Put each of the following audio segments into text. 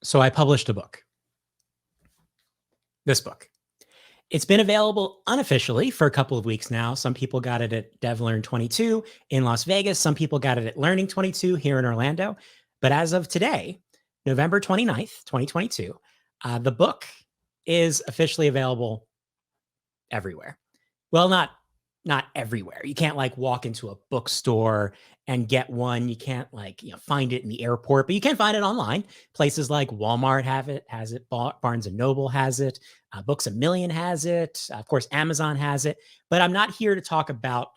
So I published a book, this book. It's been available unofficially for a couple of weeks now. Some people got it at DevLearn 22 in Las Vegas. Some people got it at Learning 22 here in Orlando. But as of today, November 29th, 2022, the book is officially available everywhere. Well, not everywhere. You can't like walk into a bookstore and get one. You can't like, find it in the airport, but you can find it online. Places like Walmart has it, Barnes and Noble has it, Books A Million has it, of course, Amazon has it. But I'm not here to talk about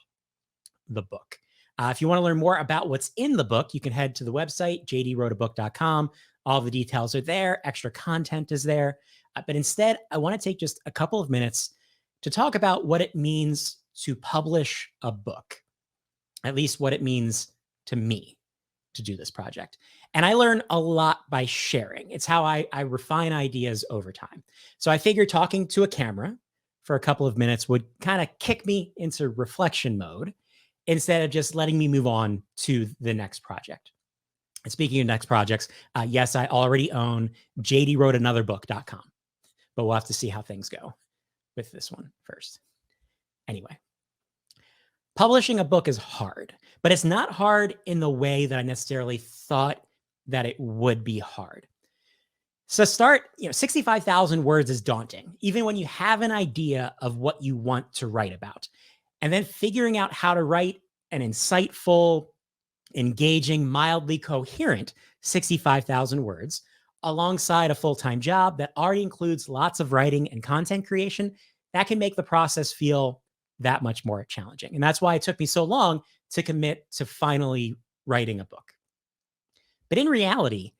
the book. If you want to learn more about what's in the book, you can head to the website, jdwroteabook.com. All the details are there. Extra content is there. But instead, I want to take just a couple of minutes to talk about what it means to publish a book, at least what it means to me to do this project. And I learn a lot by sharing. It's how I refine ideas over time. So I figured talking to a camera for a couple of minutes would kind of kick me into reflection mode instead of just letting me move on to the next project. And speaking of next projects, yes, I already own jdwroteanotherbook.com, but we'll have to see how things go with this one first. Anyway, publishing a book is hard, but it's not hard in the way that I necessarily thought that it would be hard. So 65,000 words is daunting, even when you have an idea of what you want to write about. And then figuring out how to write an insightful, engaging, mildly coherent 65,000 words alongside a full-time job that already includes lots of writing and content creation, that can make the process feel that much more challenging. And that's why it took me so long to commit to finally writing a book. But in reality,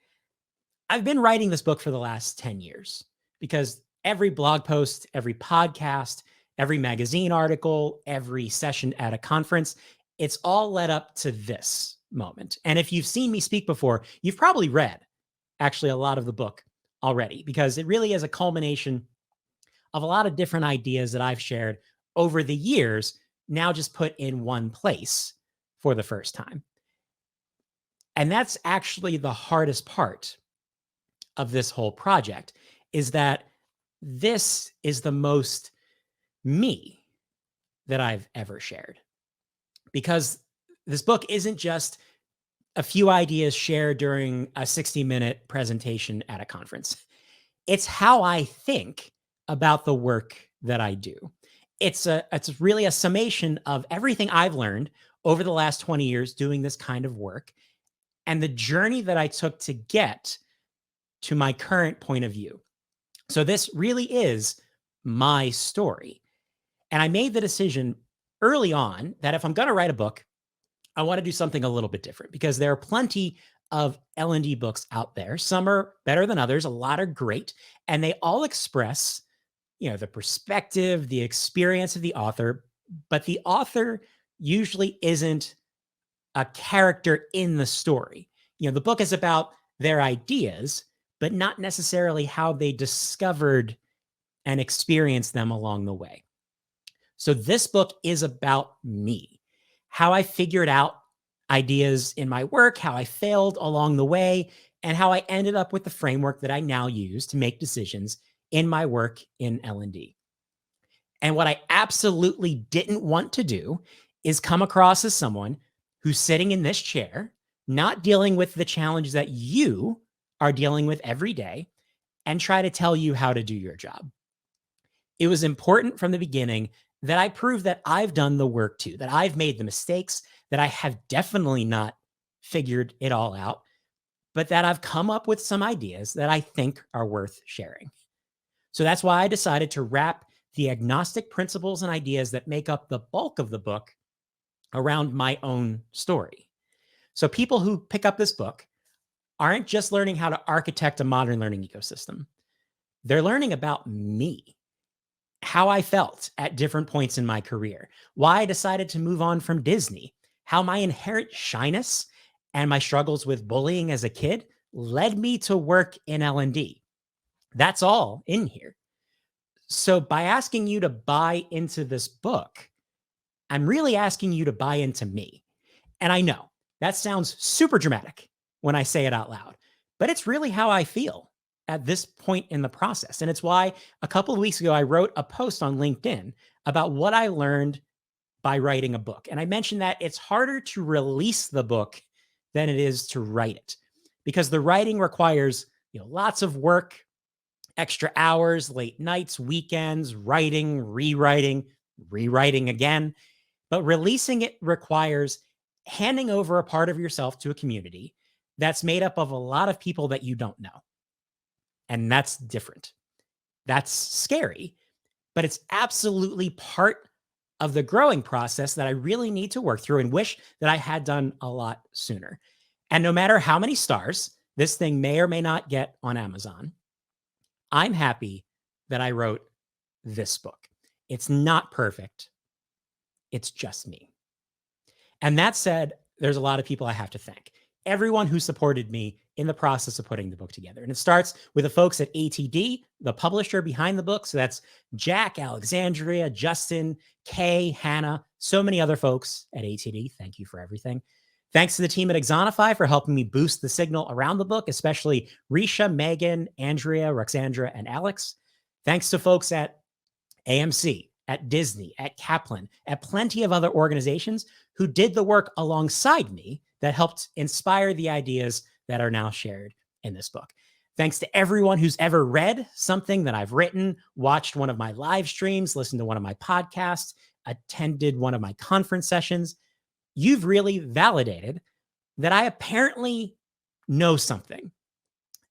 I've been writing this book for the last 10 years because every blog post, every podcast, every magazine article, every session at a conference, it's all led up to this moment. And if you've seen me speak before, you've probably read actually a lot of the book already because it really is a culmination of a lot of different ideas that I've shared over the years, now just put in one place for the first time. And that's actually the hardest part of this whole project, is that this is the most me that I've ever shared. Because this book isn't just a few ideas shared during a 60-minute presentation at a conference. It's how I think about the work that I do. It's really a summation of everything I've learned over the last 20 years doing this kind of work and the journey that I took to get to my current point of view. So this really is my story. And I made the decision early on that if I'm going to write a book, I want to do something a little bit different because there are plenty of L&D books out there. Some are better than others. A lot are great. And they all express the perspective, the experience of the author, but the author usually isn't a character in the story. The book is about their ideas, but not necessarily how they discovered and experienced them along the way. So this book is about me, how I figured out ideas in my work, how I failed along the way, and how I ended up with the framework that I now use to make decisions in my work in L&D. And what I absolutely didn't want to do is come across as someone who's sitting in this chair, not dealing with the challenge that you are dealing with every day, and try to tell you how to do your job. It was important from the beginning that I prove that I've done the work too, that I've made the mistakes, that I have definitely not figured it all out, but that I've come up with some ideas that I think are worth sharing. So that's why I decided to wrap the agnostic principles and ideas that make up the bulk of the book around my own story. So people who pick up this book aren't just learning how to architect a modern learning ecosystem. They're learning about me, how I felt at different points in my career, why I decided to move on from Disney, how my inherent shyness and my struggles with bullying as a kid led me to work in L&D. That's all in here. So by asking you to buy into this book, I'm really asking you to buy into me. And I know that sounds super dramatic when I say it out loud, but it's really how I feel at this point in the process. And it's why a couple of weeks ago, I wrote a post on LinkedIn about what I learned by writing a book. And I mentioned that it's harder to release the book than it is to write it, because the writing requires, lots of work, extra hours, late nights, weekends, writing, rewriting again. But releasing it requires handing over a part of yourself to a community that's made up of a lot of people that you don't know. And that's different. That's scary, but it's absolutely part of the growing process that I really need to work through and wish that I had done a lot sooner. And no matter how many stars this thing may or may not get on Amazon, I'm happy that I wrote this book. It's not perfect. It's just me. And that said, there's a lot of people I have to thank. Everyone who supported me in the process of putting the book together. And it starts with the folks at ATD, the publisher behind the book. So that's Jack, Alexandria, Justin, Kay, Hannah, so many other folks at ATD. Thank you for everything. Thanks to the team at Exonify for helping me boost the signal around the book, especially Risha, Megan, Andrea, Roxandra, and Alex. Thanks to folks at AMC, at Disney, at Kaplan, at plenty of other organizations who did the work alongside me that helped inspire the ideas that are now shared in this book. Thanks to everyone who's ever read something that I've written, watched one of my live streams, listened to one of my podcasts, attended one of my conference sessions. You've really validated that I apparently know something,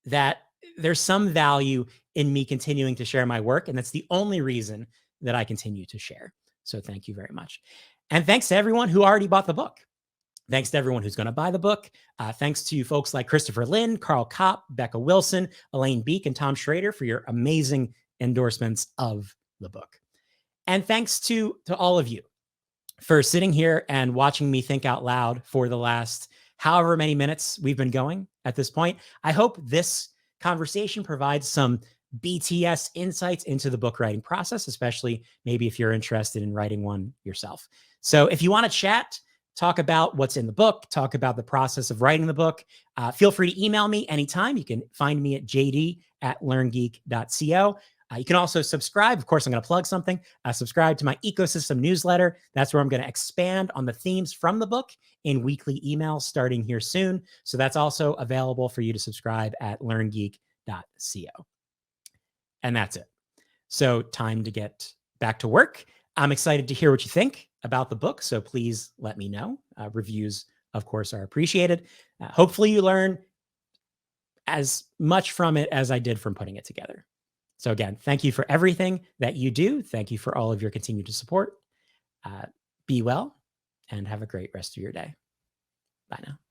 that there's some value in me continuing to share my work. And that's the only reason that I continue to share. So thank you very much. And thanks to everyone who already bought the book. Thanks to everyone who's going to buy the book. Thanks to folks like Christopher Lynn, Carl Kopp, Becca Wilson, Elaine Beek, and Tom Schrader for your amazing endorsements of the book. And thanks to all of you for sitting here and watching me think out loud for the last however many minutes we've been going at this point. I hope this conversation provides some BTS insights into the book writing process, especially maybe if you're interested in writing one yourself. So if you want to chat, talk about what's in the book, talk about the process of writing the book, feel free to email me anytime. You can find me at jd@learngeek.co. You can also subscribe. Of course, I'm going to plug something. Subscribe to my ecosystem newsletter. That's where I'm going to expand on the themes from the book in weekly emails starting here soon. So that's also available for you to subscribe at learngeek.co. And that's it. So time to get back to work. I'm excited to hear what you think about the book. So please let me know. Reviews, of course, are appreciated. Hopefully you learn as much from it as I did from putting it together. So again, thank you for everything that you do. Thank you for all of your continued support. Be well and have a great rest of your day. Bye now.